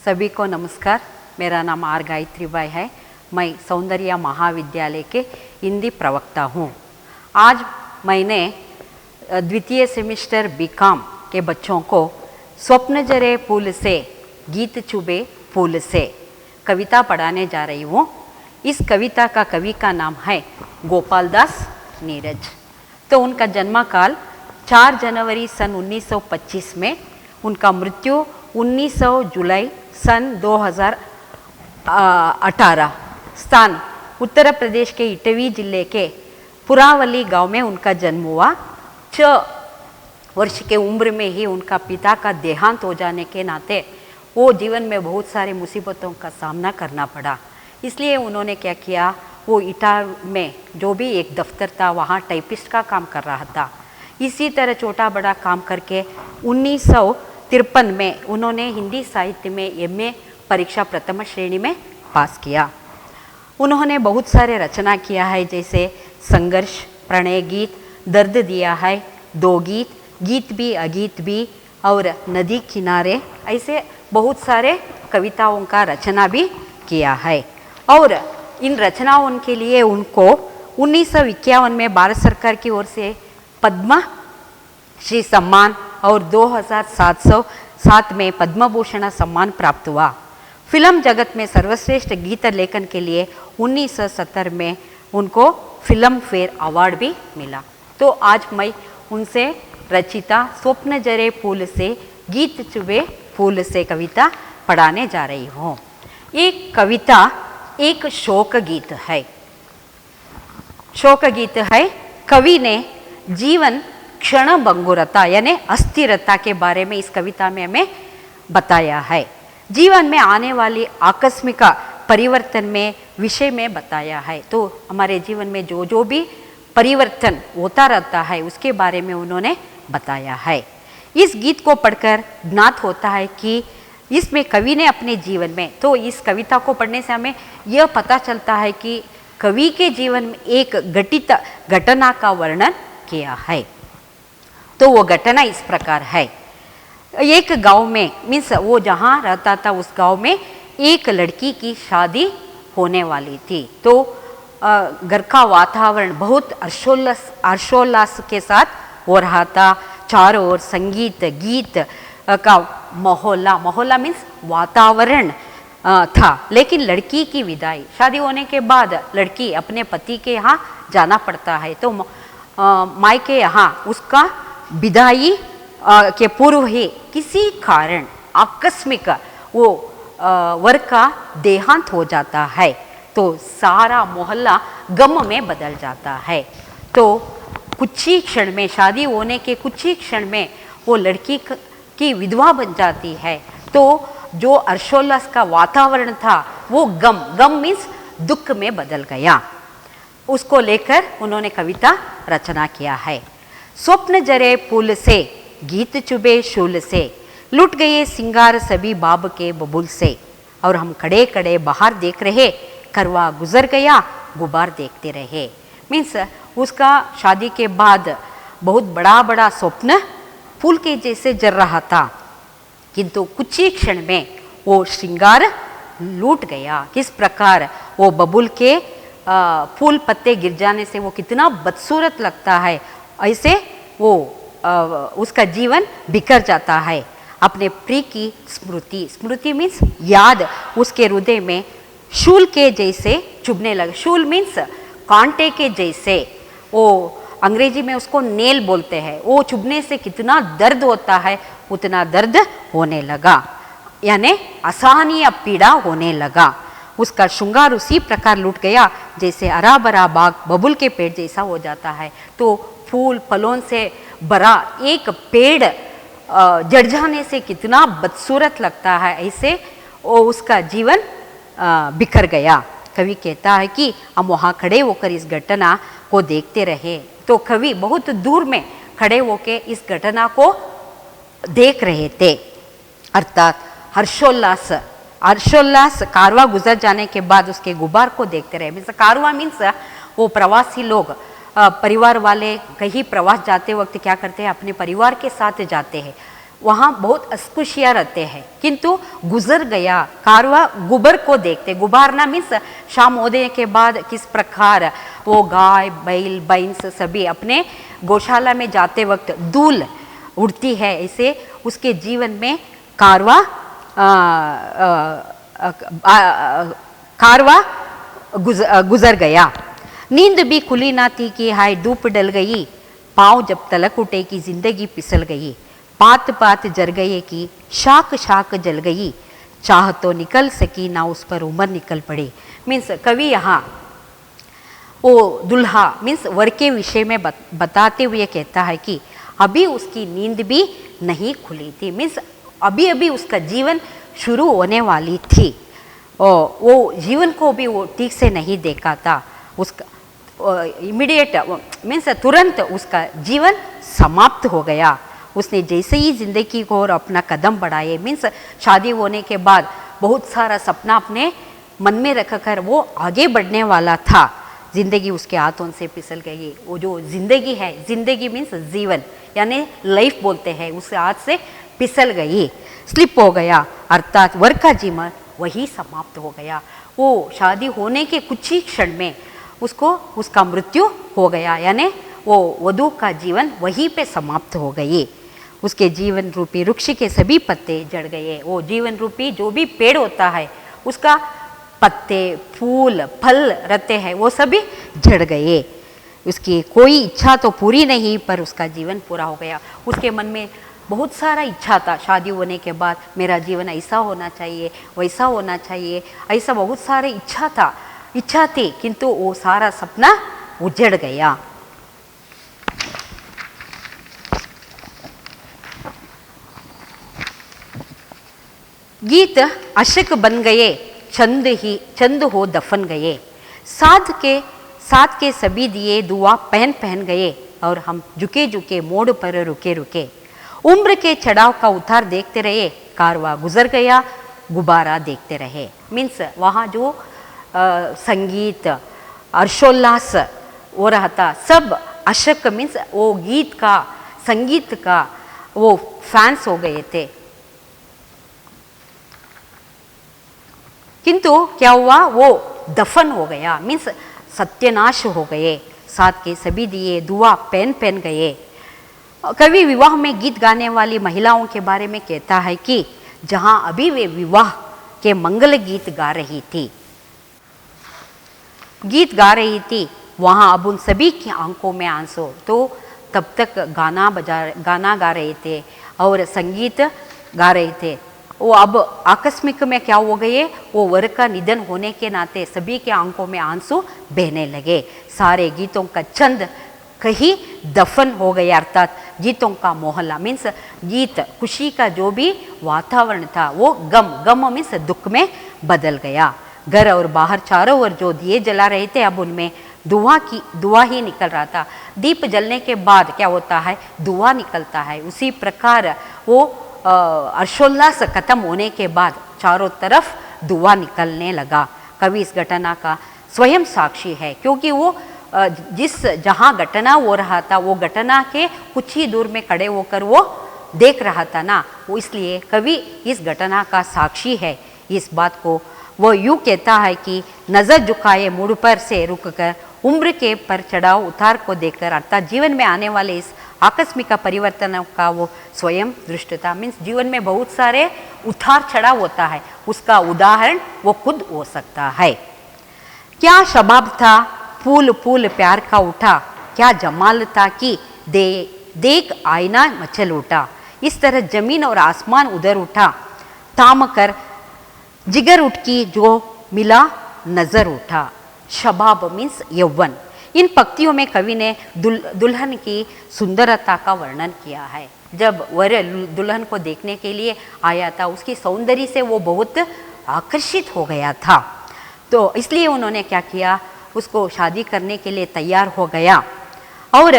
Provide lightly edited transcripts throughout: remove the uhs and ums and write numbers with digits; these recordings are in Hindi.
सभी को नमस्कार। मेरा नाम आर गायत्री बाई है। मैं सौंदर्य महाविद्यालय के हिंदी प्रवक्ता हूँ। आज मैंने द्वितीय सेमेस्टर बीकॉम के बच्चों को स्वप्न जरे फूल से गीत चुभे फूल से कविता पढ़ाने जा रही हूँ। इस कविता का कवि का नाम है गोपाल दास नीरज। तो उनका जन्मकाल 4 जनवरी सन 1925 में, उनका मृत्यु 19 जुलाई सन 2018। स्थान उत्तर प्रदेश के इटवी जिले के पुरावली गांव में उनका जन्म हुआ। 6 वर्ष के उम्र में ही उनका पिता का देहांत हो जाने के नाते वो जीवन में बहुत सारी मुसीबतों का सामना करना पड़ा। इसलिए उन्होंने क्या किया, वो इटा में जो भी एक दफ्तर था वहाँ टाइपिस्ट का काम कर रहा था। इसी तरह छोटा बड़ा काम करके 1953 में उन्होंने हिंदी साहित्य में एमए परीक्षा प्रथम श्रेणी में पास किया। उन्होंने बहुत सारे रचना किया है, जैसे संघर्ष, प्रणय गीत, दर्द दिया है, 2 गीत, गीत भी अगीत भी और नदी किनारे, ऐसे बहुत सारे कविताओं का रचना भी किया है। और इन रचनाओं के लिए उनको 1951 में भारत सरकार की ओर से पद्म श्री सम्मान और 2707 में पद्म भूषण सम्मान प्राप्त हुआ। फिल्म जगत में सर्वश्रेष्ठ गीत लेखन के लिए 1970 में उनको फिल्म फेयर अवार्ड भी मिला। तो आज मैं उनसे रचिता स्वप्न जरे फूल से गीत चुभे फूल से कविता पढ़ाने जा रही हूँ। ये कविता एक शोक गीत है। शोक गीत है। कवि ने जीवन क्षण भंगुरता यानी अस्थिरता के बारे में इस कविता में हमें बताया है। जीवन में आने वाली आकस्मिक परिवर्तन में विषय में बताया है। तो हमारे जीवन में जो जो भी परिवर्तन होता रहता है उसके बारे में उन्होंने बताया है। इस गीत को पढ़कर ज्ञात होता है कि इसमें कवि ने अपने जीवन में, तो इस कविता को पढ़ने से हमें यह पता चलता है कि कवि के जीवन में एक घटित घटना का वर्णन किया है। तो वो घटना इस प्रकार है। एक गांव में, मीन्स वो जहाँ रहता था उस गांव में एक लड़की की शादी होने वाली थी। तो घर का वातावरण बहुत हर्षोल्लास के साथ हो रहा था। चारों ओर संगीत गीत का माहौला मीन्स वातावरण था। लेकिन लड़की की विदाई, शादी होने के बाद लड़की अपने पति के यहाँ जाना पड़ता है। तो मायके यहाँ उसका विदाई के पूर्व ही किसी कारण आकस्मिक वो वर का देहांत हो जाता है। तो सारा मोहल्ला गम में बदल जाता है। तो कुछ ही क्षण में, शादी होने के कुछ ही क्षण में वो लड़की की विधवा बन जाती है। तो जो हर्षोल्लास का वातावरण था वो गम मीन्स दुख में बदल गया। उसको लेकर उन्होंने कविता रचना किया है। स्वप्न जरे फूल से गीत चुभे शूल से, लुट गए सिंगार सभी बाब के बबूल से, और हम खड़े खड़े बाहर देख रहे, करवा गुजर गया गुबार देखते रहे। मीन्स उसका शादी के बाद बहुत बड़ा बड़ा स्वप्न फूल के जैसे जल रहा था, किंतु कुछ ही क्षण में वो श्रृंगार लूट गया। किस प्रकार वो बबूल के फूल पत्ते गिर जाने से वो कितना बदसूरत लगता है, ऐसे वो उसका जीवन बिखर जाता है। अपने प्रिय की स्मृति मीन्स याद उसके हृदय में शूल के जैसे चुभने लगा। शूल मीन्स कांटे के जैसे, वो अंग्रेजी में उसको नेल बोलते हैं। वो चुभने से कितना दर्द होता है उतना दर्द होने लगा, यानी असहनीय पीड़ा होने लगा। उसका श्रृंगार उसी प्रकार लूट गया जैसे हरा भरा बाग बबूल के पेड़ जैसा हो जाता है। तो फूल फलों से भरा एक पेड़ जड़ जाने से कितना बदसूरत लगता है, ऐसे वो उसका जीवन बिखर गया। कवि कहता है कि हम वहाँ खड़े होकर इस घटना को देखते रहे। तो कवि बहुत दूर में खड़े होकर इस घटना को देख रहे थे, अर्थात हर्षोल्लास कारवा गुजर जाने के बाद उसके गुबार को देखते रहे। मीन्स कारवा मीन्स वो प्रवासी लोग, परिवार वाले कहीं प्रवास जाते वक्त क्या करते हैं, अपने परिवार के साथ जाते हैं। वहाँ बहुत अस्पृश्य रहते हैं, किंतु गुजर गया कारवा गुबर को देखते, गुबारना मीन्स शाम होने के बाद किस प्रकार वो गाय बैल बैंस सभी अपने गौशाला में जाते वक्त धूल उड़ती है, ऐसे उसके जीवन में कारवा गुजर गया। नींद भी खुली ना थी कि हाय धूप डल गई, पाँव जब तलक उठे कि जिंदगी फिसल गई, पात पात जर गए कि शाख शाख जल गई, चाह तो निकल सकी ना उस पर उम्र निकल पड़ी। मीन्स कवि यहाँ वो दुल्हा मीन्स वर के विषय में बताते हुए कहता है कि अभी उसकी नींद भी नहीं खुली थी, मीन्स अभी अभी उसका जीवन शुरू होने वाली थी और वो जीवन को भी वो ठीक से नहीं देखा था। उसका इमीडिएट मीन्स तुरंत उसका जीवन समाप्त हो गया। उसने जैसे ही जिंदगी को और अपना कदम बढ़ाए, मीन्स शादी होने के बाद बहुत सारा सपना अपने मन में रखकर वो आगे बढ़ने वाला था, जिंदगी उसके हाथों से फिसल गई। वो जो जिंदगी है, जिंदगी मीन्स जीवन यानी लाइफ बोलते हैं, उसके हाथ से फिसल गई, स्लिप हो गया, अर्थात वर का जीवन वही समाप्त हो गया। वो शादी होने के कुछ ही क्षण में उसको उसका मृत्यु हो गया, यानी वो वधू का जीवन वहीं पे समाप्त हो गई। उसके जीवन रूपी वृक्ष के सभी पत्ते जड़ गए। वो जीवन रूपी जो भी पेड़ होता है उसका पत्ते फूल फल रहते हैं वो सभी झड़ गए। उसकी कोई इच्छा तो पूरी नहीं, पर उसका जीवन पूरा हो गया। उसके मन में बहुत सारा इच्छा था, शादी होने के बाद मेरा जीवन ऐसा होना चाहिए, वैसा होना चाहिए, ऐसा बहुत सारे इच्छा थी, किंतु वो सारा सपना उजड़ गया। गीत अशक बन गए, चंद हो दफन गए, साथ के सभी दिए दुआ पहन गए, और हम झुके झुके मोड़ पर रुके रुके। उम्र के चढ़ाव का उतार देखते रहे, कारवा गुजर गया, गुब्बारा देखते रहे। मीन्स वहाँ जो संगीत हर्षोल्लास हो रहा था, सब अशक मीन्स वो गीत का संगीत का वो फैंस हो गए थे। किंतु क्या हुआ, वो दफन हो गया, मीन्स सत्यानाश हो गए। साथ के सभी दिए दुआ पहन गए। कवि विवाह में गीत गाने वाली महिलाओं के बारे में कहता है कि जहां अभी वे विवाह के मंगल गीत गा रही थी वहां अब उन सभी की आंखों में आंसू। तो तब तक गाना गा रहे थे और संगीत गा रहे थे, वो अब आकस्मिक में क्या हो गए, वो वर का निधन होने के नाते सभी के आंखों में आंसू बहने लगे। सारे गीतों का छंद कहीं दफन हो गया, अर्थात गीतों का मोहल्ला मीन्स गीत खुशी का जो भी वातावरण था वो गम मीन्स दुख में बदल गया। घर और बाहर चारों ओर जो दिए जला रहे थे, अब उनमें धुआं ही निकल रहा था। दीप जलने के बाद क्या होता है, धुआं निकलता है। उसी प्रकार वो हर्षोल्लास खत्म होने के बाद चारों तरफ धुआं निकलने लगा। कवि इस घटना का स्वयं साक्षी है, क्योंकि वो जहाँ घटना हो रहा था वो घटना के कुछ ही दूर में खड़े होकर वो देख रहा था ना, वो इसलिए कवि इस घटना का साक्षी है। इस बात को वो यूँ कहता है कि नज़र झुकाए मुड़ पर से रुककर उम्र के पर चढ़ाव उतार को देखकर, अर्थात जीवन में आने वाले इस आकस्मिक परिवर्तनों का वो स्वयं दृष्टता मीन्स जीवन में बहुत सारे उतार चढ़ाव होता है, उसका उदाहरण वो खुद हो सकता है। क्या शबाब था फूल फूल प्यार का उठा, क्या जमाल था कि देख आईना मचल उठा। इस तरह जमीन और आसमान उधर उठा, थाम कर जिगर उठकी जो मिला नजर उठा। शबाब मीन्स यौवन। इन पंक्तियों में कवि ने दुल्हन की सुंदरता का वर्णन किया है। जब वर दुल्हन को देखने के लिए आया था, उसकी सौंदर्य से वो बहुत आकर्षित हो गया था, तो इसलिए उन्होंने क्या किया, उसको शादी करने के लिए तैयार हो गया और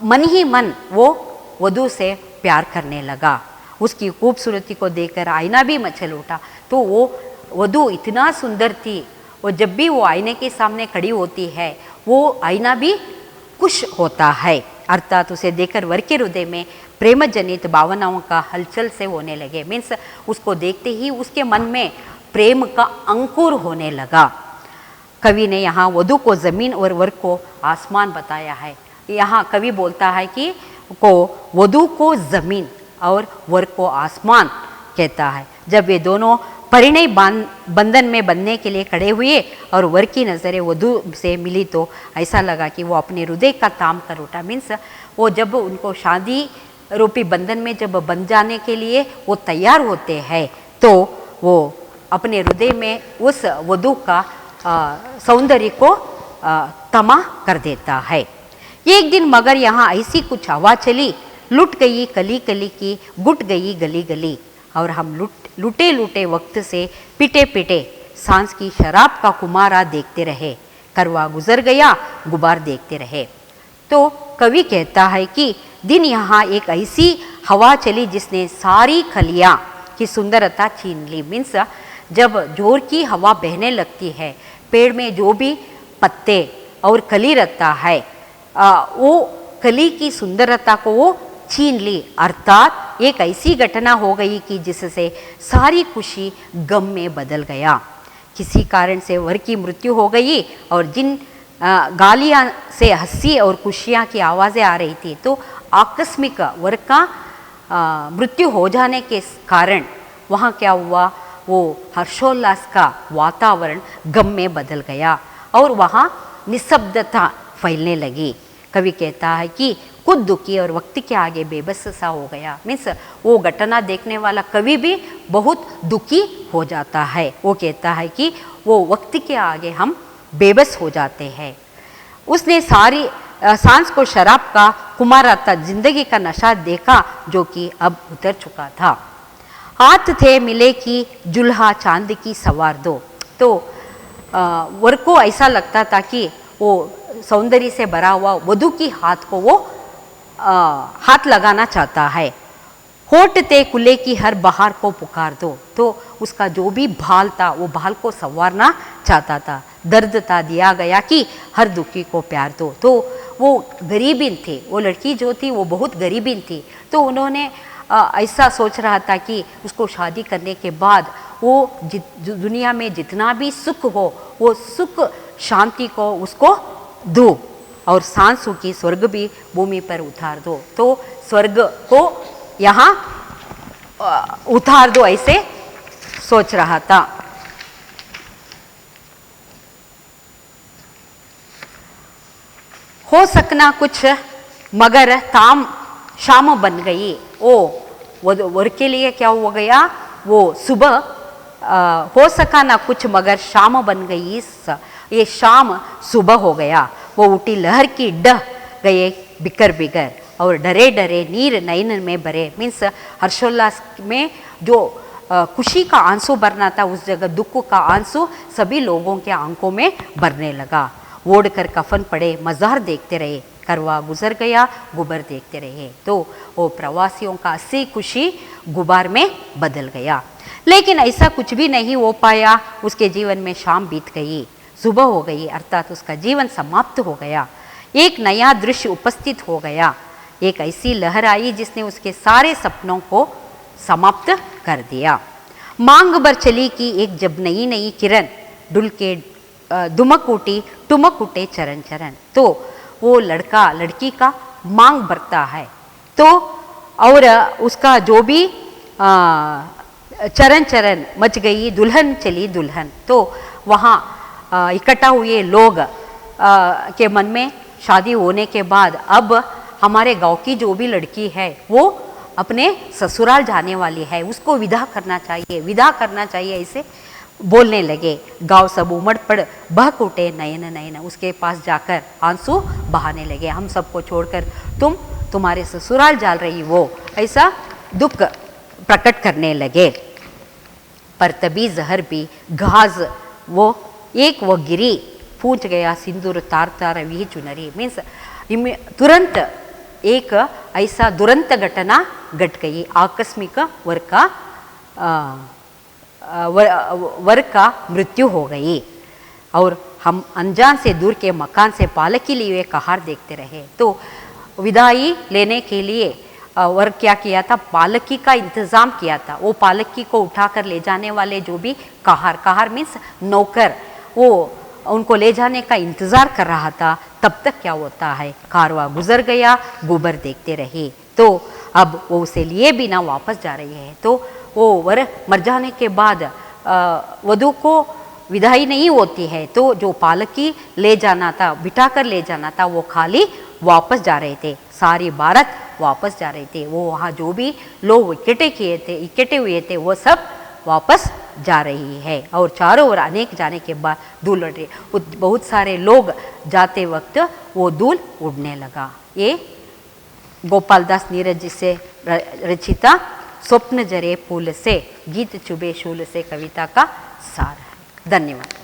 मन ही मन वो वधू से प्यार करने लगा। उसकी खूबसूरती को देखकर आईना भी मचल उठा। तो वो वधू इतना सुंदर थी, और जब भी वो आईने के सामने खड़ी होती है वो आईना भी खुश होता है, अर्थात उसे देखकर वर के हृदय में प्रेम जनित भावनाओं का हलचल से होने लगे। मीन्स उसको देखते ही उसके मन में प्रेम का अंकुर होने लगा। कवि ने यहाँ वधु को जमीन और वर को आसमान बताया है। यहाँ कवि बोलता है कि को वधु को जमीन और वर को आसमान कहता है। जब वे दोनों परिणय बंधन में बंधने के लिए खड़े हुए और वर की नज़रें वधु से मिली तो ऐसा लगा कि वो अपने हृदय का ताम कर उठा। मीन्स वो जब उनको शादी रूपी बंधन में जब बंध जाने के लिए वो तैयार होते हैं तो वो अपने हृदय में उस वधु का सौंदर्य को तमा कर देता है। एक दिन मगर यहाँ ऐसी कुछ हवा चली, लुट गई कली कली की, गुट गई गली गली, और हम लुटे लुटे वक्त से पिटे पिटे सांस की शराब का कुमारा देखते रहे, करवा गुजर गया गुबार देखते रहे। तो कवि कहता है कि दिन यहाँ एक ऐसी हवा चली जिसने सारी खलियाँ की सुंदरता छीन ली। मीन्स जब जोर की हवा बहने लगती है, पेड़ में जो भी पत्ते और कली रहता है वो कली की सुंदरता को वो छीन ली। अर्थात एक ऐसी घटना हो गई कि जिससे सारी खुशी गम में बदल गया। किसी कारण से वर की मृत्यु हो गई और जिन गालियाँ से हंसी और खुशियाँ की आवाज़ें आ रही थी, तो आकस्मिक वर का मृत्यु हो जाने के कारण वहाँ क्या हुआ, वो हर्षोल्लास का वातावरण गम में बदल गया और वहाँ निशब्दता फैलने लगी। कवि कहता है कि खुद दुखी और वक्त के आगे बेबस सा हो गया। मीन्स वो घटना देखने वाला कवि भी बहुत दुखी हो जाता है। वो कहता है कि वो वक्त के आगे हम बेबस हो जाते हैं। उसने सारी सांस को शराब का कुमारा था, जिंदगी का नशा देखा जो कि अब उतर चुका था। हाथ थे मिले कि जुल्हा चांद की सवार दो। तो वर को ऐसा लगता था कि वो सौंदर्य से भरा हुआ वधु की हाथ को वो हाथ लगाना चाहता है। होठ ते कुले की हर बहार को पुकार दो। तो उसका जो भी भाल था वो भाल को संवारना चाहता था। दर्द था दिया गया कि हर दुखी को प्यार दो। तो वो गरीबीन थी, वो लड़की जो थी वो बहुत गरीबीन थी। तो उन्होंने ऐसा सोच रहा था कि उसको शादी करने के बाद वो दुनिया में जितना भी सुख हो वो सुख शांति को उसको दो और सांसों की स्वर्ग भी भूमि पर उतार दो। तो स्वर्ग को यहाँ उतार दो, ऐसे सोच रहा था। हो सकना कुछ मगर ताम शाम बन गई। वो वर के लिए क्या हो गया, वो सुबह हो सका ना कुछ मगर शाम बन गई। ये शाम सुबह हो गया। वो उठी लहर की डह गए बिकर बिगर और डरे डरे नीर नयन में भरे। मीन्स हर्षोल्लास में जो खुशी का आंसू भरना था उस जगह दुख का आंसू सभी लोगों के आंखों में भरने लगा। ओढ़ कर कफन पड़े मज़ार देखते रहे, करवा गुजर गया गुबर देखते रहे। तो वो प्रवासियों का असली खुशी गुबार में बदल गया। लेकिन ऐसा कुछ भी नहीं हो पाया। उसके जीवन में शाम बीत गई, सुबह हो गई, अर्थात उसका जीवन समाप्त हो गया। एक नया दृश्य उपस्थित हो गया। एक ऐसी लहर आई जिसने उसके सारे सपनों को समाप्त कर दिया। मांग भर चली कि एक जब नई नई किरण डुल के दुमक उठी टुमक उठे चरण चरण। तो वो लड़का लड़की का मांग भरता है तो और उसका जो भी चरण चरण मच गई दुल्हन चली दुल्हन। तो वहाँ इकट्ठा हुए लोग के मन में शादी होने के बाद अब हमारे गांव की जो भी लड़की है वो अपने ससुराल जाने वाली है, उसको विदा करना चाहिए ऐसे बोलने लगे। गांव सब उमड़ पड़ बहक उठे नयन नयन। उसके पास जाकर आंसू बहाने लगे। हम सबको छोड़कर तुम्हारे ससुराल जा रही वो, ऐसा दुख प्रकट करने लगे। पर तभी जहर भी घास वो गिरी पूछ गया सिंदूर तार तार वी चुनरी। मीन्स तुरंत एक ऐसा दुरंत घटना घट गई। आकस्मिक वर का मृत्यु हो गई और हम अनजान से दूर के मकान से पालकी लिए हुए कहार देखते रहे। तो विदाई लेने के लिए और क्या किया था, पालकी का इंतज़ाम किया था। वो पालकी को उठाकर ले जाने वाले जो भी कहार मीन्स नौकर, वो उनको ले जाने का इंतज़ार कर रहा था। तब तक क्या होता है, कारवा गुजर गया, गोबर देखते रहे। तो अब वो उसे लिए बिना वापस जा रही है। तो वो वर मर जाने के बाद वधू को विदाई नहीं होती है, तो जो पालकी ले जाना था, बिठा कर ले जाना था, वो खाली वापस जा रहे थे। सारी बारात वापस जा रहे थे। वो वहाँ जो भी लोग इकट्ठे हुए थे वो सब वापस जा रही है। और चारों ओर अनेक जाने के बाद धूल उड़ रही, बहुत सारे लोग जाते वक्त वो धूल उड़ने लगा। ये गोपालदास नीरज जी से रचिता स्वप्न जरे फूल से, गीत चुभे शूल से कविता का सार है। धन्यवाद।